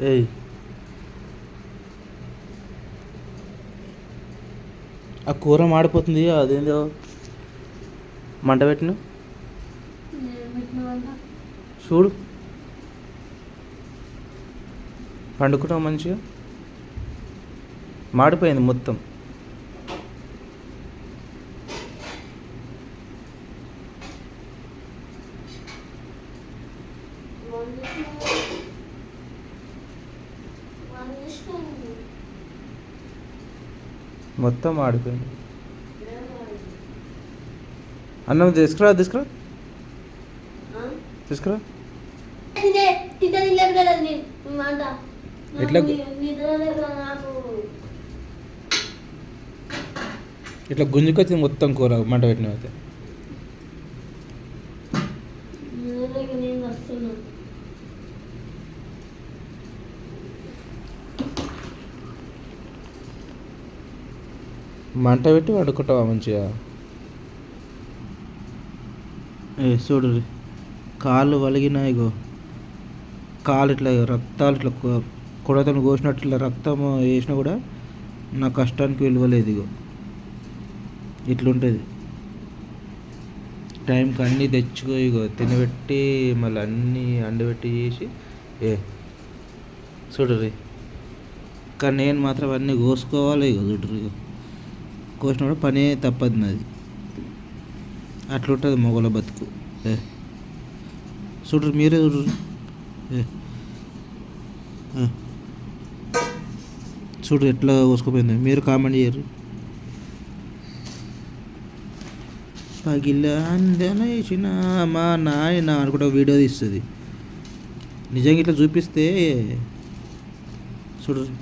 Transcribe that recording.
ఏయ్, ఆ కూర మాడిపోతుంది, అదేందో మంట పెట్టిన చూడు, పండుకుంటావు మంచిగా, మాడిపోయింది మొత్తం. మొత్తం మాడిపోయింది. అన్నం తీసుకురా, తీసుకురా, తీసుకురా. ఎట్లా ఇట్లా గుంజుకొచ్చింది మొత్తం కూర మంట పెట్టిన అయితే. మంట పెట్టి వండుకుంటావా మంచిగా? చూడు, కాళ్ళు వలిగిన, ఇగో కాలు ఇట్లా రక్తాలు ఇట్లా కొడతను కోసినట్టు ఇట్లా రక్తం వేసినా కూడా నా కష్టానికి విలువలేదు. ఇగో ఇట్లుంటుంది. టైంకి అన్నీ తెచ్చుకో, ఇగో తినబెట్టి మళ్ళీ అన్నీ అండబెట్టి చేసి చూడరు. కానీ నేను మాత్రం అన్నీ కోసుకోవాలి. ఇగో చూడరు, ఇగో కోసినప్పుడు పనే తప్పదు నాది. అట్లుంటుంది మొగల బతుకు. చూడరు, మీరే చూడరు. చూడు ఎట్లా కోసుకుపోయింది, మీరు కామెంట్ చేయరు. పగిలా అందనేసిన మా నాయన అనుకుంటా వీడియో తీస్తుంది. నిజంగా ఇట్లా చూపిస్తే చూడరు.